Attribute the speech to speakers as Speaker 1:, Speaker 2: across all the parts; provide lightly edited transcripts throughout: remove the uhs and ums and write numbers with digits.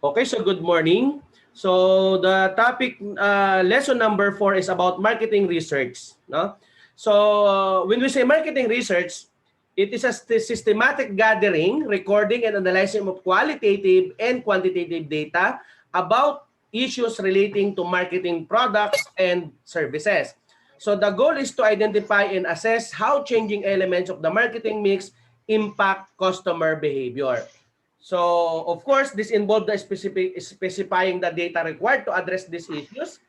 Speaker 1: Okay, so good morning. So the topic, lesson number 4 is about marketing research. No? So when we say marketing research, it is a systematic gathering, recording, and analyzing of qualitative and quantitative data about issues relating to marketing products and services. So the goal is to identify and assess how changing elements of the marketing mix impact customer behavior. So, of course, this involved the specifying the data required to address these issues,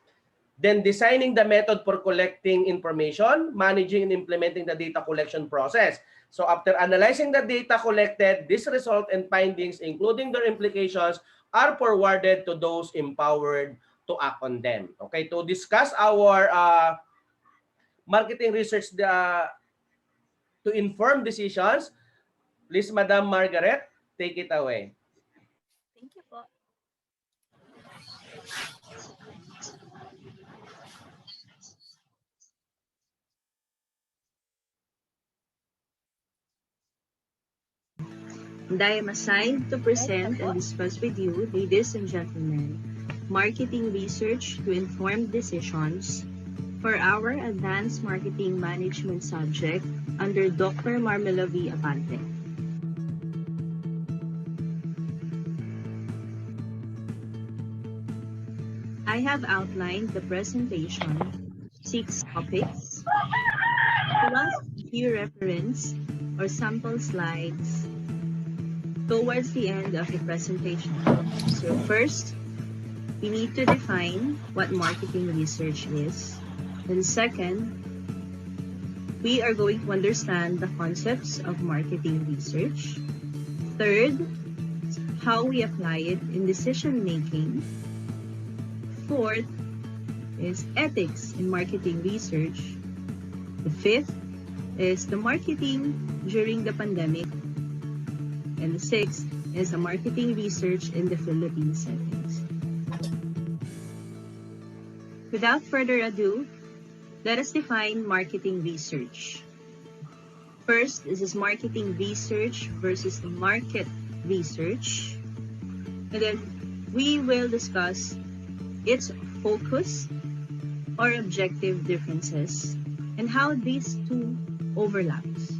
Speaker 1: then designing the method for collecting information, managing and implementing the data collection process. So, after analyzing the data collected, this result and findings, including their implications, are forwarded to those empowered to act on them. Okay, to discuss our marketing research to inform decisions, please, Madam Margaret, take it away.
Speaker 2: Thank you po. And I am assigned to present and discuss with you, ladies and gentlemen, marketing research to inform decisions for our advanced marketing management subject under Dr. Marmela V. Abante. I have outlined the presentation, 6 topics, plus few reference or sample slides towards the end of the presentation. So first, we need to define what marketing research is. And second, we are going to understand the concepts of marketing research. Third, how we apply it in decision making. Fourth is ethics in marketing research. The fifth is the marketing during the pandemic. And the sixth is the marketing research in the Philippine settings. Without further ado, let us define marketing research. First, this is marketing research versus the market research. And then we will discuss its focus or objective differences and how these two overlaps.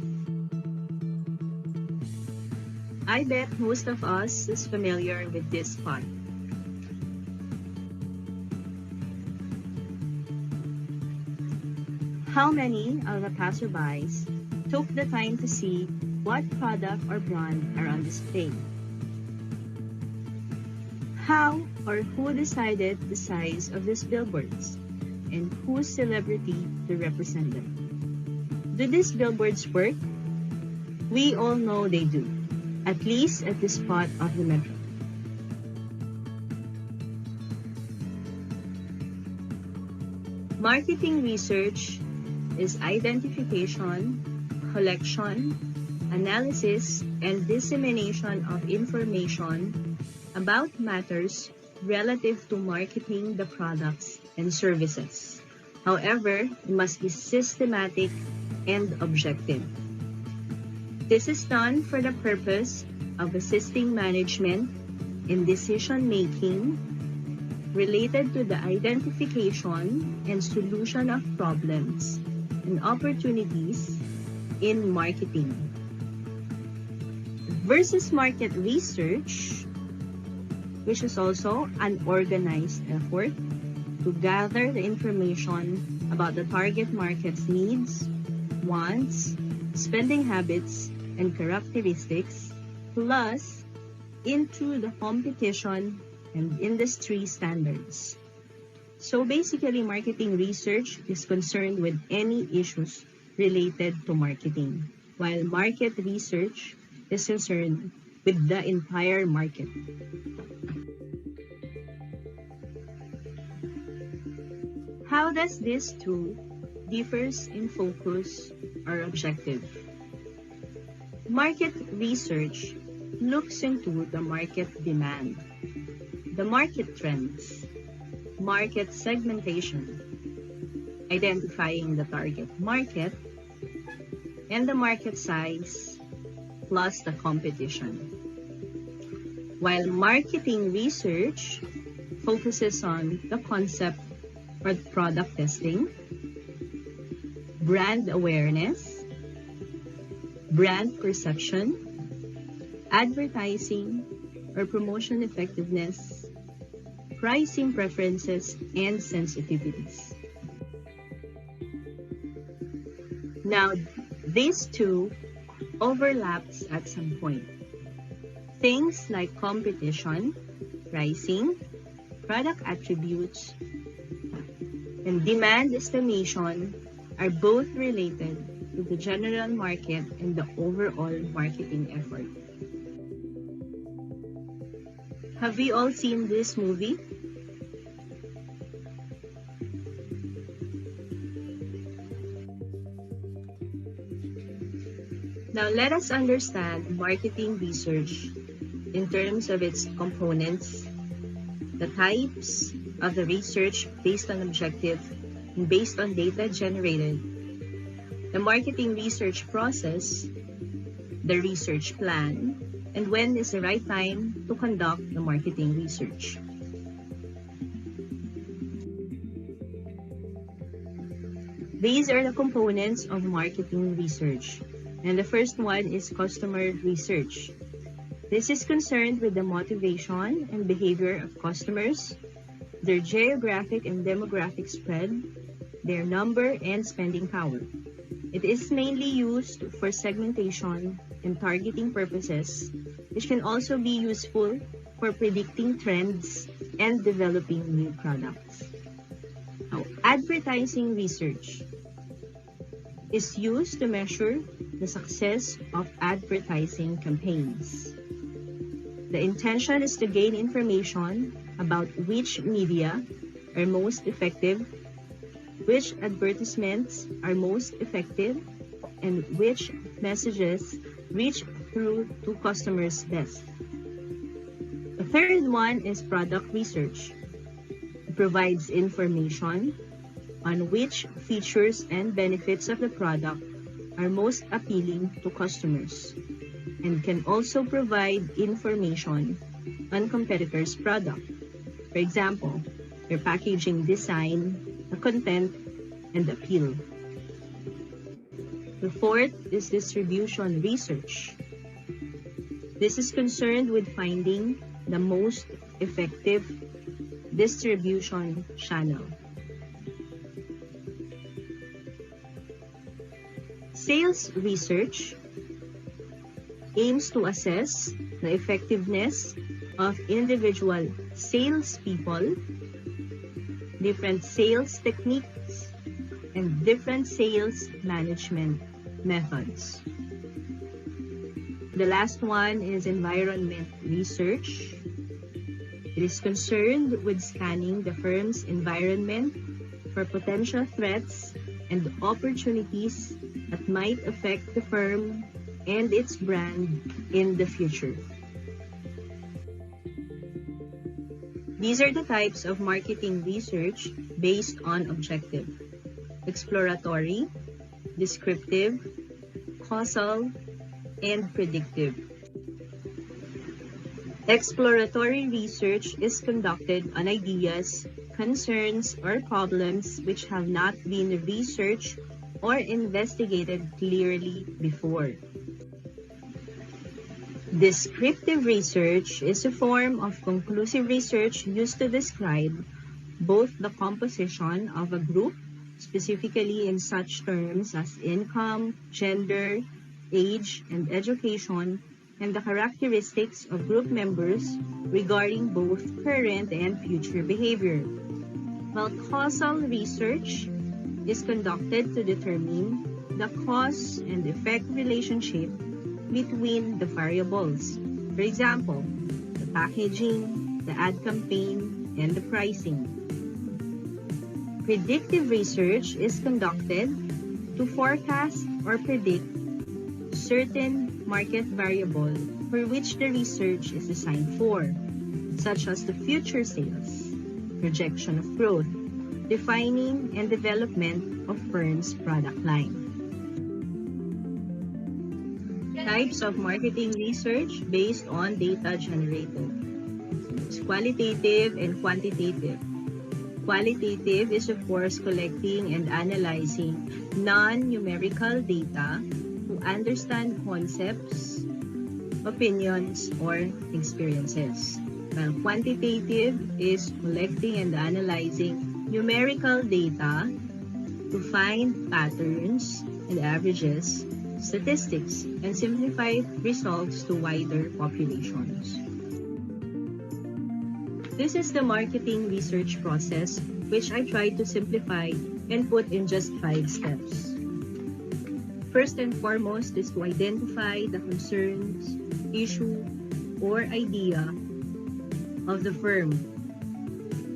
Speaker 2: I bet most of us is familiar with this part. How many of the passerbys took the time to see what product or brand are on display? How or who decided the size of these billboards and whose celebrity to represent them? Do these billboards work? We all know they do, at least at this part of the metro. Marketing research is identification, collection, analysis, and dissemination of information about matters relative to marketing the products and services. However, it must be systematic and objective. This is done for the purpose of assisting management in decision-making related to the identification and solution of problems and opportunities in marketing. Versus market research, which is also an organized effort to gather the information about the target market's needs, wants, spending habits, and characteristics, plus into the competition and industry standards. So basically, marketing research is concerned with any issues related to marketing, while market research is concerned with the entire market. How does this two differs in focus or objective? Market research looks into the market demand, the market trends, market segmentation, identifying the target market, and the market size, plus the competition. while marketing research focuses on the concept or product testing, brand awareness, brand perception, advertising or promotion effectiveness, pricing preferences, and sensitivities. Now, these two overlaps at some point. Things like competition, pricing, product attributes, and demand estimation are both related to the general market and the overall marketing effort. Have we all seen this movie? Now let us understand marketing research in terms of its components, the types of the research based on objective and based on data generated, the marketing research process, the research plan, and when is the right time to conduct the marketing research. These are the components of marketing research. And the first one is customer research. This is concerned with the motivation and behavior of customers, their geographic and demographic spread, their number and spending power. It is mainly used for segmentation and targeting purposes, which can also be useful for predicting trends and developing new products. Now, advertising research is used to measure the success of advertising campaigns. The intention is to gain information about which media are most effective, which advertisements are most effective, and which messages reach through to customers best. The third one is product research. It provides information on which features and benefits of the product are most appealing to customers and can also provide information on competitors' product. For example, their packaging design, the content, and appeal. The fourth is distribution research. This is concerned with finding the most effective distribution channel. Sales research aims to assess the effectiveness of individual salespeople, different sales techniques, and different sales management methods. The last one is environment research. It is concerned with scanning the firm's environment for potential threats and opportunities that might affect the firm and its brand in the future. These are the types of marketing research based on objective: exploratory, descriptive, causal, and predictive. Exploratory research is conducted on ideas, concerns, or problems which have not been researched or investigated clearly before. Descriptive research is a form of conclusive research used to describe both the composition of a group, specifically in such terms as income, gender, age, and education, and the characteristics of group members regarding both current and future behavior. While causal research is conducted to determine the cause and effect relationship between the variables. For example, the packaging, the ad campaign, and the pricing. Predictive research is conducted to forecast or predict certain market variable for which the research is designed for, such as the future sales, projection of growth, defining and development of firm's product line. Types of marketing research based on data generated. It's qualitative and quantitative. Qualitative is, of course, collecting and analyzing non-numerical data to understand concepts, opinions, or experiences. While quantitative is collecting and analyzing numerical data to find patterns and averages, statistics, and simplify results to wider populations. This is the marketing research process, which I try to simplify and put in just 5 steps. First and foremost is to identify the concerns, issue, or idea of the firm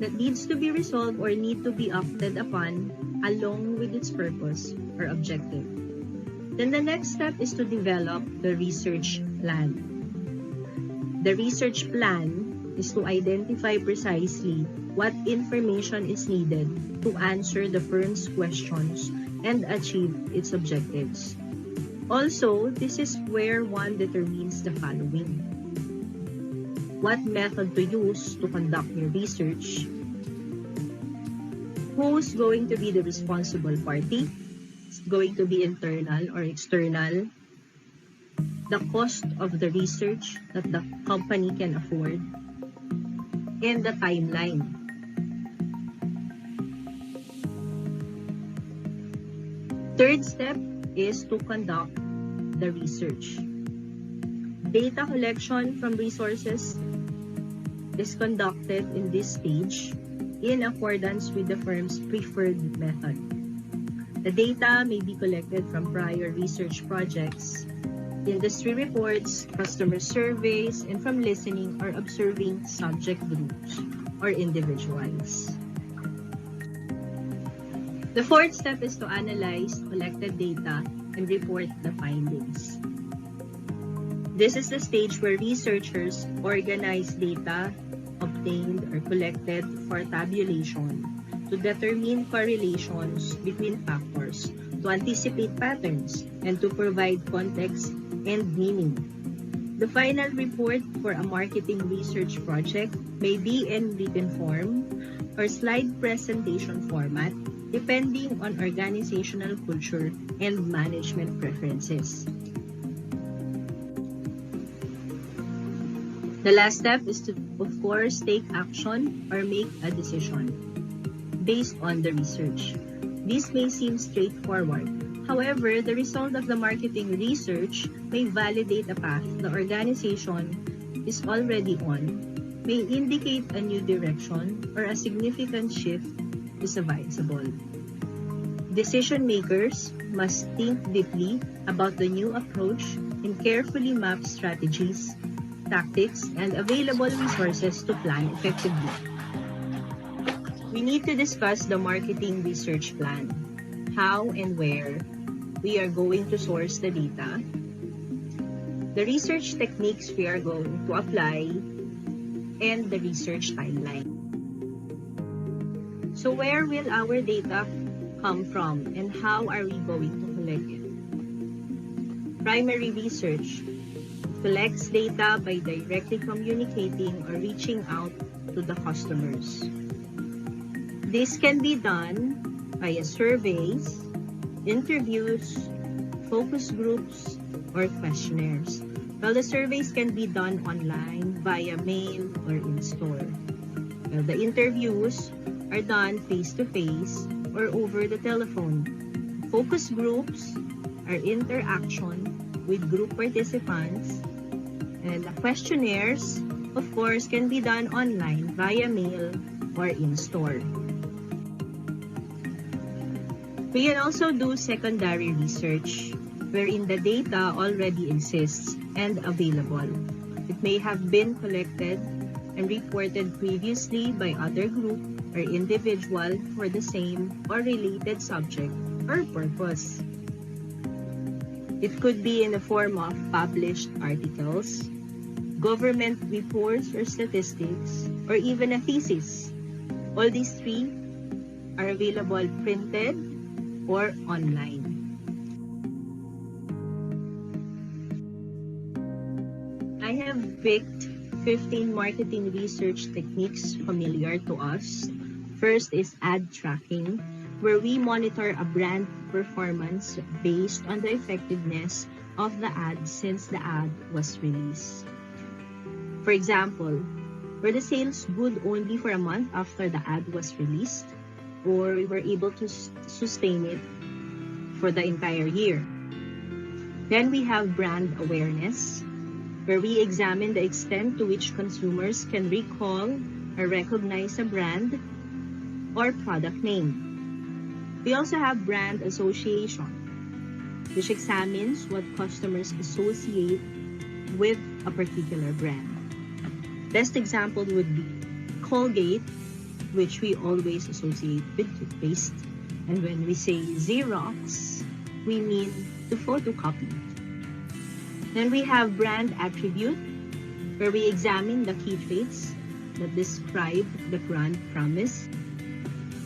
Speaker 2: that needs to be resolved or need to be acted upon along with its purpose or objective. Then the next step is to develop the research plan. The research plan is to identify precisely what information is needed to answer the firm's questions and achieve its objectives. Also, this is where one determines the following: what method to use to conduct your research, who's going to be the responsible party, is going to be internal or external, the cost of the research that the company can afford, and the timeline. Third step is to conduct the research. Data collection from resources is conducted in this stage in accordance with the firm's preferred method. The data may be collected from prior research projects, industry reports, customer surveys, and from listening or observing subject groups or individuals. The fourth step is to analyze collected data and report the findings. This is the stage where researchers organize data obtained or collected for tabulation to determine correlations between factors, to anticipate patterns, and to provide context and meaning. The final report for a marketing research project may be in written form or slide presentation format, depending on organizational culture and management preferences. The last step is to, of course, take action or make a decision based on the research. This may seem straightforward. However, the result of the marketing research may validate a path the organization is already on, may indicate a new direction, or a significant shift is advisable. Decision makers must think deeply about the new approach and carefully map strategies, tactics, and available resources to plan effectively. We need to discuss the marketing research plan, how and where we are going to source the data, the research techniques we are going to apply, and the research timeline. So where will our data come from and how are we going to collect it? Primary research collects data by directly communicating or reaching out to the customers. This can be done via surveys, interviews, focus groups, or questionnaires, while the surveys can be done online via mail or in-store. While the interviews are done face-to-face or over the telephone. Focus groups are interaction with group participants, and the questionnaires, of course, can be done online via mail or in-store. We can also do secondary research, wherein the data already exists and available. It may have been collected and reported previously by other group or individual for the same or related subject or purpose. It could be in the form of published articles, government reports or statistics, or even a thesis. All these three are available printed or online. picked 15 marketing research techniques familiar to us. First is ad tracking, where we monitor a brand performance based on the effectiveness of the ad since the ad was released. For example, were the sales good only for a month after the ad was released, or we were able to sustain it for the entire year? Then we have brand awareness, where we examine the extent to which consumers can recall or recognize a brand or product name. We also have brand association, which examines what customers associate with a particular brand. Best example would be Colgate, which we always associate with toothpaste. And when we say Xerox, we mean to photocopy. Then we have brand attribute, where we examine the key traits that describe the brand promise.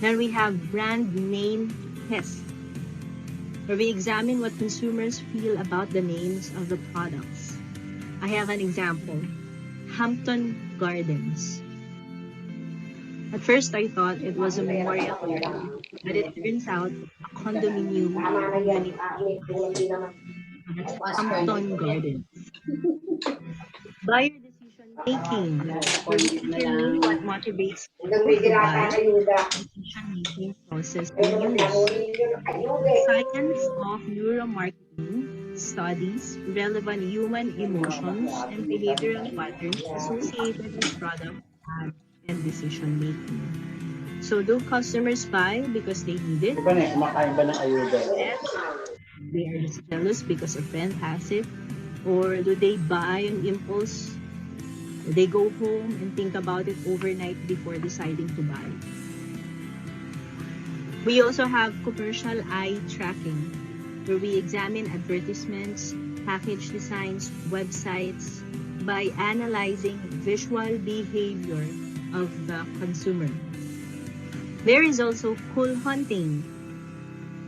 Speaker 2: Then we have brand name test, where we examine what consumers feel about the names of the products. I have an example, Hampton Gardens. At first, I thought it was a memorial garden, but it turns out a condominium unit. That's Hampton Gardens. Buyer decision making, where we determine what motivates people to buy, decision-making process we use. Science of neuromarketing studies relevant human emotions and behavioral patterns associated with product ad and decision making. So do customers buy because they need it?
Speaker 3: Kumakain ba ng ayuda?
Speaker 2: They are just jealous because a friend has it? Or do they buy on impulse? They go home and think about it overnight before deciding to buy. We also have commercial eye tracking, where we examine advertisements, package designs, websites by analyzing visual behavior of the consumer. There is also cool hunting,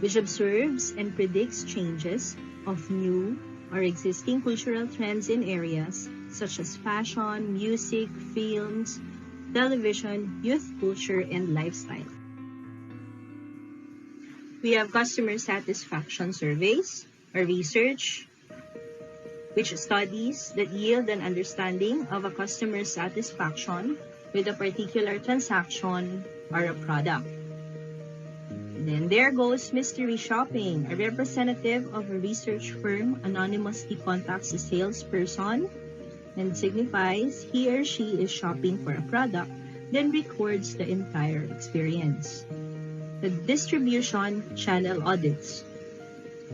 Speaker 2: which observes and predicts changes of new or existing cultural trends in areas such as fashion, music, films, television, youth culture, and lifestyle. We have customer satisfaction surveys or research, which studies that yield an understanding of a customer's satisfaction with a particular transaction or a product. Then there goes mystery shopping. A representative of a research firm anonymously contacts a salesperson and signifies he or she is shopping for a product, then records the entire experience. The distribution channel audits.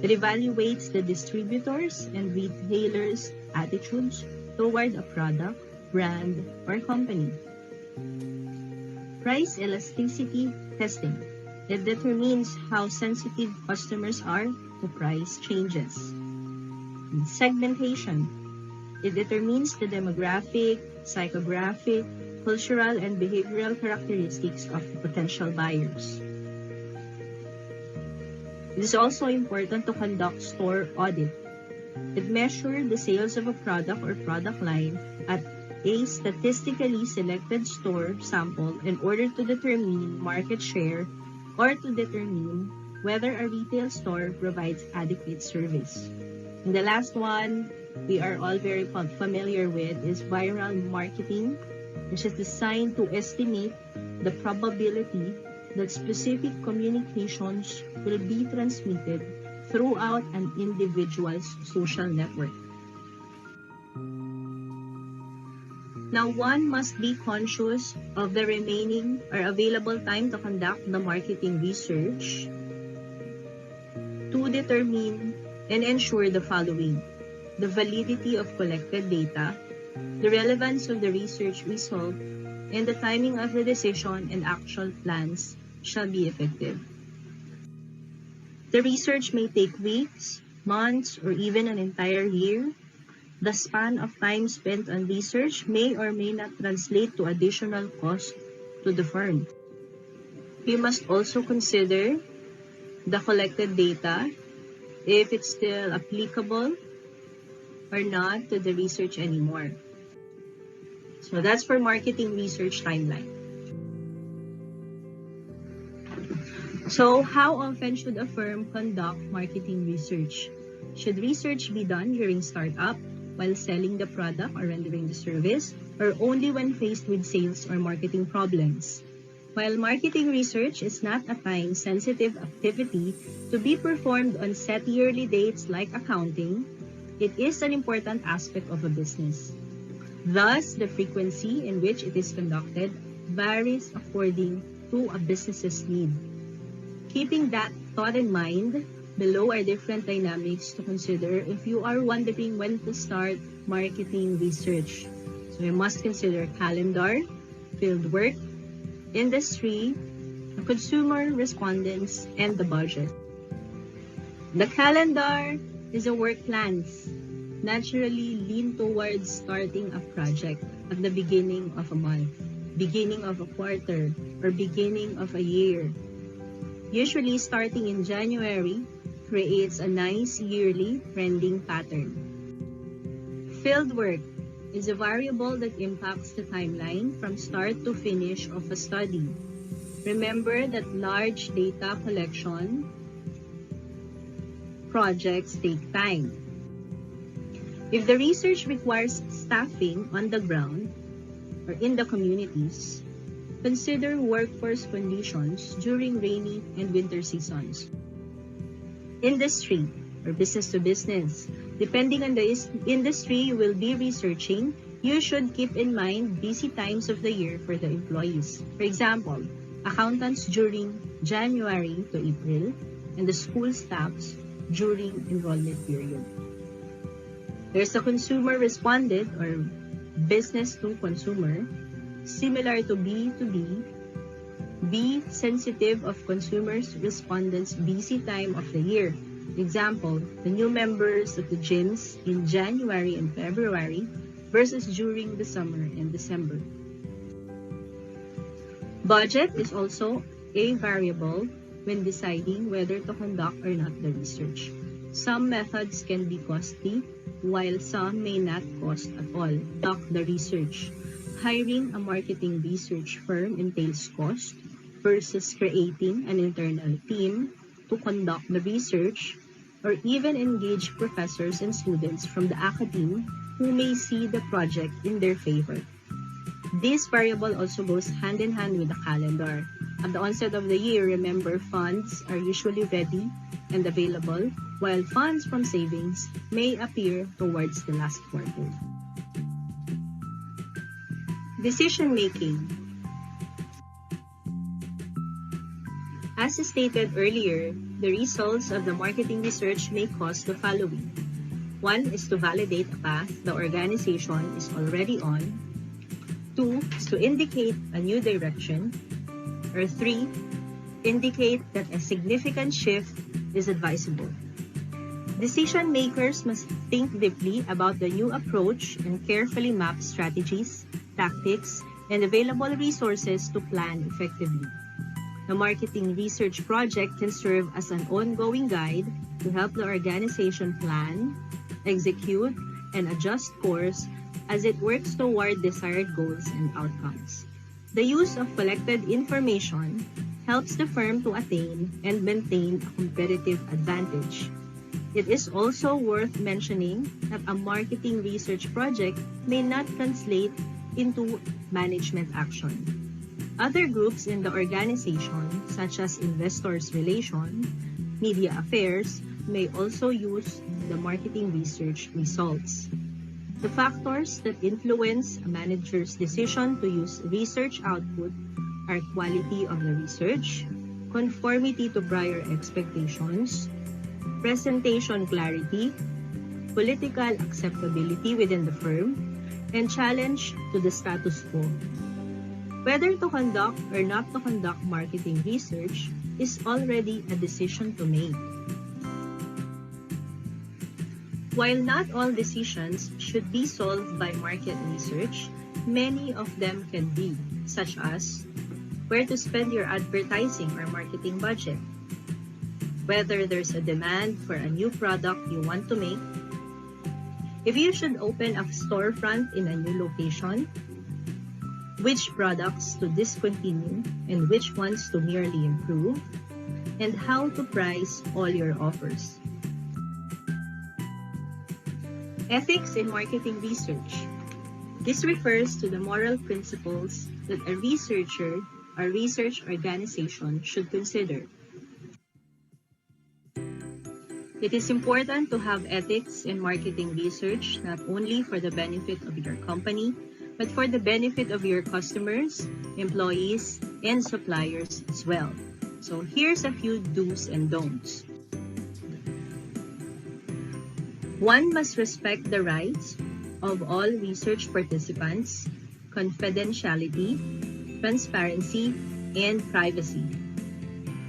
Speaker 2: It evaluates the distributors and retailers' attitudes toward a product, brand, or company. Price elasticity testing. It determines how sensitive customers are to price changes. And segmentation. It determines the demographic, psychographic, cultural, and behavioral characteristics of potential buyers. It is also important to conduct store audit. It measures the sales of a product or product line at a statistically selected store sample in order to determine market share or to determine whether a retail store provides adequate service. And the last one we are all very familiar with is viral marketing, which is designed to estimate the probability that specific communications will be transmitted throughout an individual's social network. Now, one must be conscious of the remaining or available time to conduct the marketing research to determine and ensure the following: the validity of collected data, the relevance of the research result, and the timing of the decision and actual plans shall be effective. The research may take weeks, months, or even an entire year. The span of time spent on research may or may not translate to additional cost to the firm. We must also consider the collected data, if it's still applicable or not to the research anymore. So that's for marketing research timeline. So how often should a firm conduct marketing research? Should research be done during startup, while selling the product or rendering the service, or only when faced with sales or marketing problems? While marketing research is not a time-sensitive activity to be performed on set yearly dates like accounting, it is an important aspect of a business. Thus, the frequency in which it is conducted varies according to a business's need. Keeping that thought in mind, below are different dynamics to consider if you are wondering when to start marketing research. So you must consider calendar, field work, industry, consumer respondents, and the budget. The calendar is a work plans. Naturally lean towards starting a project at the beginning of a month, beginning of a quarter, or beginning of a year. Usually starting in January creates a nice yearly trending pattern. Fieldwork is a variable that impacts the timeline from start to finish of a study. Remember that large data collection projects take time. If the research requires staffing on the ground or in the communities, consider workforce conditions during rainy and winter seasons. Industry or business to business. Depending on the industry you will be researching, you should keep in mind busy times of the year for the employees. For example, accountants during January to April and the school staffs during enrollment period. There's a consumer responded or business to consumer. Similar to B2B, be sensitive of consumers' respondents' busy time of the year. Example, the new members of the gyms in January and February versus during the summer and December. Budget is also a variable when deciding whether to conduct or not the research. Some methods can be costly, while some may not cost at all. Conduct the research. Hiring a marketing research firm entails cost versus creating an internal team to conduct the research, or even engage professors and students from the academy who may see the project in their favor. This variable also goes hand in hand with the calendar. At the onset of the year, remember funds are usually ready and available, while funds from savings may appear towards the last quarter. Decision making. As stated earlier, the results of the marketing research may cause the following. One is to validate a path the organization is already on. Two is to indicate a new direction. Or three, indicate that a significant shift is advisable. Decision makers must think deeply about the new approach and carefully map strategies, tactics, and available resources to plan effectively. The marketing research project can serve as an ongoing guide to help the organization plan, execute, and adjust course as it works toward desired goals and outcomes. The use of collected information helps the firm to attain and maintain a competitive advantage. It is also worth mentioning that a marketing research project may not translate into management action. Other groups in the organization, such as investors' relations, media affairs, may also use the marketing research results. The factors that influence a manager's decision to use research output are quality of the research, conformity to prior expectations, presentation clarity, political acceptability within the firm, and challenge to the status quo. Whether to conduct or not to conduct marketing research is already a decision to make. While not all decisions should be solved by market research, many of them can be, such as where to spend your advertising or marketing budget, whether there's a demand for a new product you want to make, if you should open a storefront in a new location, which products to discontinue and which ones to merely improve, and how to price all your offers. Ethics in marketing research. This refers to the moral principles that a researcher or research organization should consider. It is important to have ethics in marketing research not only for the benefit of your company, but for the benefit of your customers, employees, and suppliers as well. So here's a few do's and don'ts. One must respect the rights of all research participants, confidentiality, transparency, and privacy.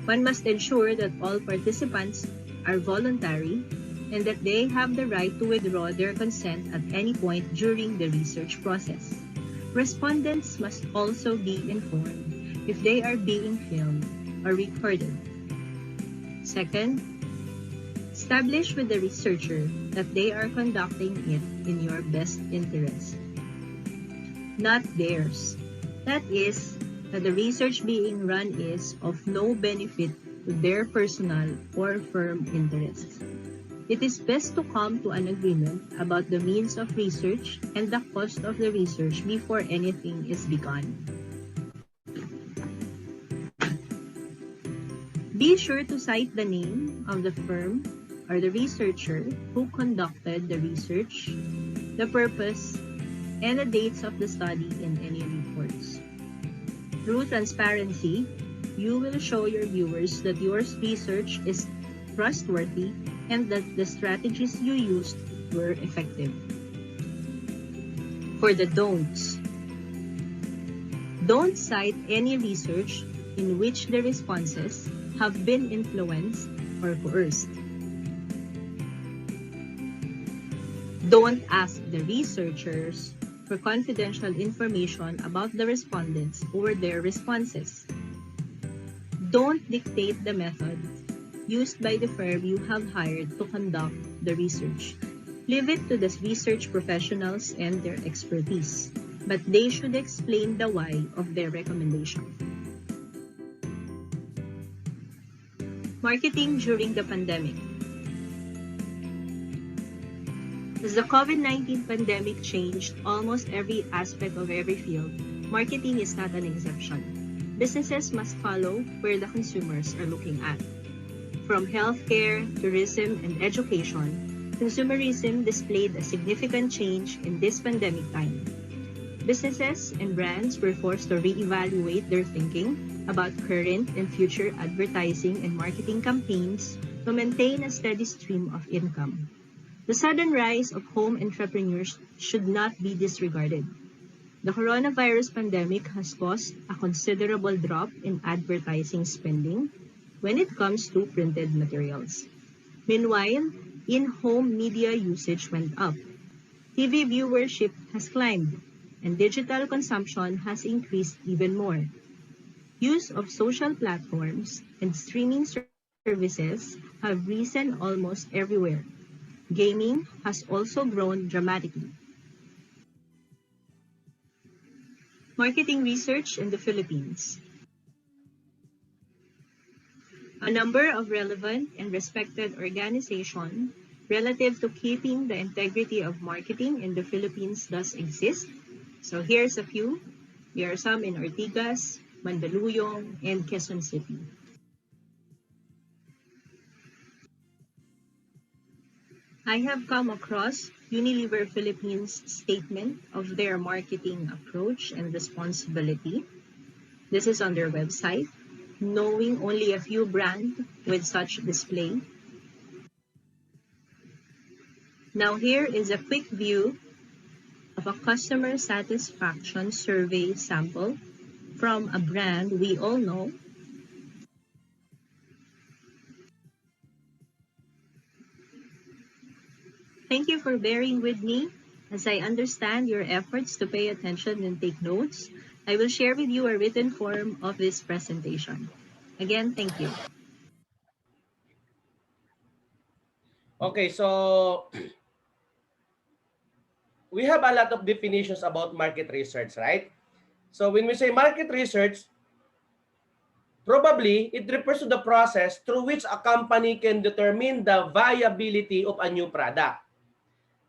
Speaker 2: One must ensure that all participants are voluntary and that they have the right to withdraw their consent at any point during the research process. Respondents must also be informed if they are being filmed or recorded. Second, establish with the researcher that they are conducting it in your best interest, not theirs. That is, that the research being run is of no benefit to their personal or firm interests. It is best to come to an agreement about the means of research and the cost of the research before anything is begun. Be sure to cite the name of the firm or the researcher who conducted the research, the purpose, and the dates of the study in any reports. Through transparency, you will show your viewers that your research is trustworthy and that the strategies you used were effective. For the don'ts, don't cite any research in which the responses have been influenced or coerced. Don't ask the researchers for confidential information about the respondents or their responses. Don't dictate the method used by the firm you have hired to conduct the research. Leave it to the research professionals and their expertise, but they should explain the why of their recommendation. Marketing during the pandemic. As the COVID-19 pandemic changed almost every aspect of every field, marketing is not an exception. Businesses must follow where the consumers are looking at. From healthcare, tourism, and education, consumerism displayed a significant change in this pandemic time. Businesses and brands were forced to reevaluate their thinking about current and future advertising and marketing campaigns to maintain a steady stream of income. The sudden rise of home entrepreneurs should not be disregarded. The coronavirus pandemic has caused a considerable drop in advertising spending when it comes to printed materials. Meanwhile, in-home media usage went up. TV viewership has climbed, and digital consumption has increased even more. Use of social platforms and streaming services have risen almost everywhere. Gaming has also grown dramatically. Marketing research in the Philippines. A number of relevant and respected organizations relative to keeping the integrity of marketing in the Philippines does exist. So here's a few. There are some in Ortigas, Mandaluyong, and Quezon City. I have come across Unilever Philippines' statement of their marketing approach and responsibility. This is on their website, knowing only a few brands with such display. Now here is a quick view of a customer satisfaction survey sample from a brand we all know. Thank you for bearing with me as I understand your efforts to pay attention and take notes. I will share with you a written form of this presentation. Again, thank you.
Speaker 1: Okay, so we have a lot of definitions about market research, right? So when we say market research, probably it refers to the process through which a company can determine the viability of a new product.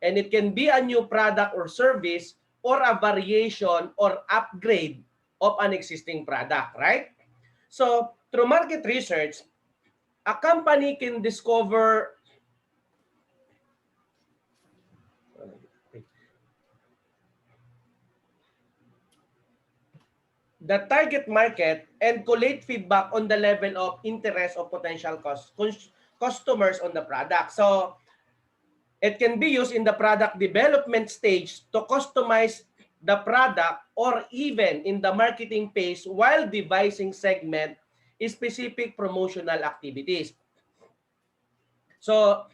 Speaker 1: And it can be a new product or service or a variation or upgrade of an existing product, right? So through market research, a company can discover the target market and collate feedback on the level of interest of potential customers on the product. So it can be used in the product development stage to customize the product or even in the marketing phase while devising segment specific promotional activities. So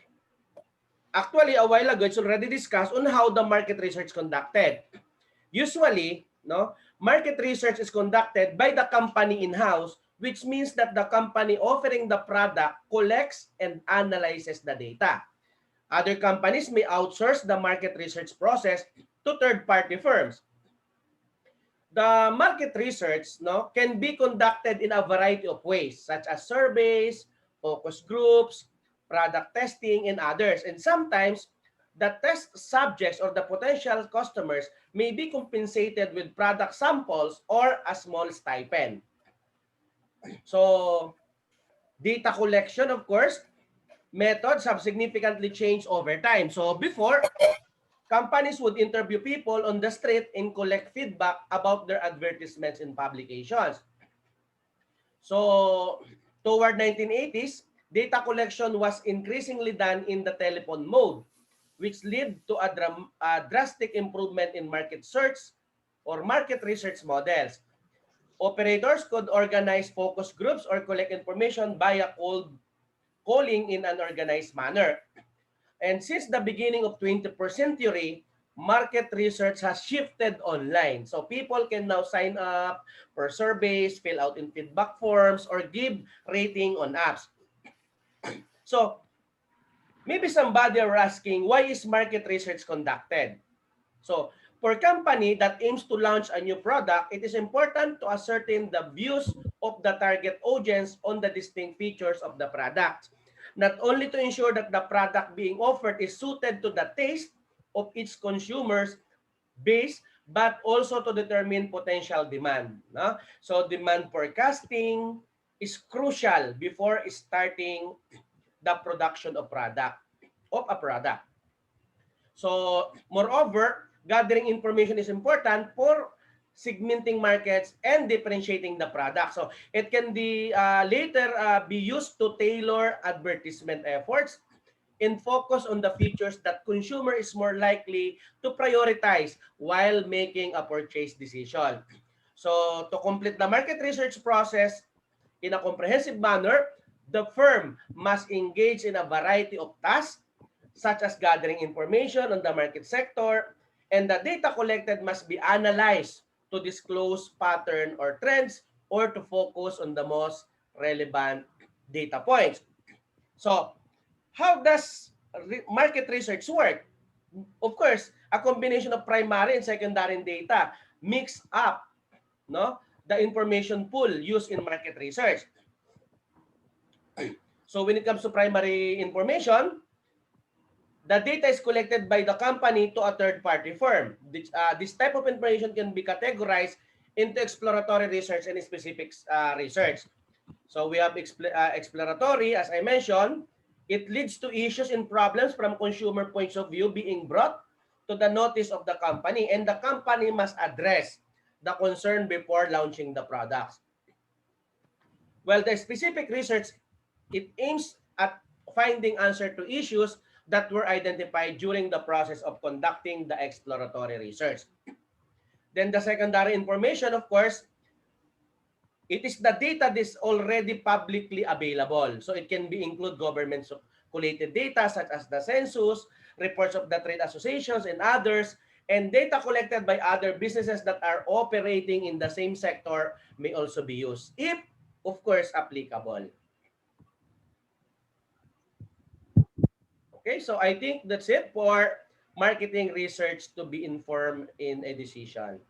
Speaker 1: actually, a while ago, it's already discussed on how the market research conducted. Usually, no, market research is conducted by the company in-house, which means that the company offering the product collects and analyzes the data. Other companies may outsource the market research process to third-party firms. The market research, no, can be conducted in a variety of ways, such as surveys, focus groups, product testing, and others. And sometimes, the test subjects or the potential customers may be compensated with product samples or a small stipend. So, data collection, of course, methods have significantly changed over time. So, before, companies would interview people on the street and collect feedback about their advertisements and publications. So, toward 1980s, data collection was increasingly done in the telephone mode, which led to a drastic improvement in market search or market research models. Operators could organize focus groups or collect information via calling in an organized manner. And since the beginning of 21st century, market research has shifted online. So people can now sign up for surveys, fill out in feedback forms, or give rating on apps. So maybe somebody are asking, why is market research conducted? So for a company that aims to launch a new product, it is important to ascertain the views of the target audience on the distinct features of the product. Not only to ensure that the product being offered is suited to the taste of its consumers base, but also to determine potential demand. No? So demand forecasting is crucial before starting the production of a product. So moreover, gathering information is important for segmenting markets and differentiating the product. So it can be later be used to tailor advertisement efforts and focus on the features that consumer is more likely to prioritize while making a purchase decision. So to complete the market research process in a comprehensive manner, the firm must engage in a variety of tasks such as gathering information on the market sector, and the data collected must be analyzed to disclose pattern or trends or to focus on the most relevant data points. So, how does market research work? Of course, a combination of primary and secondary data mix up, no, the information pool used in market research. So when it comes to primary information, the data is collected by the company to a third-party firm. This type of information can be categorized into exploratory research and specific research. So we have exploratory, as I mentioned. It leads to issues and problems from consumer points of view being brought to the notice of the company, and the company must address the concern before launching the products. Well, the specific research, it aims at finding answer to issues that were identified during the process of conducting the exploratory research. Then the secondary information, of course, it is the data that is already publicly available. So it can be include government collated data such as the census, reports of the trade associations and others, and data collected by other businesses that are operating in the same sector may also be used, if, of course, applicable. Okay, so I think that's it for marketing research to be informed in a decision.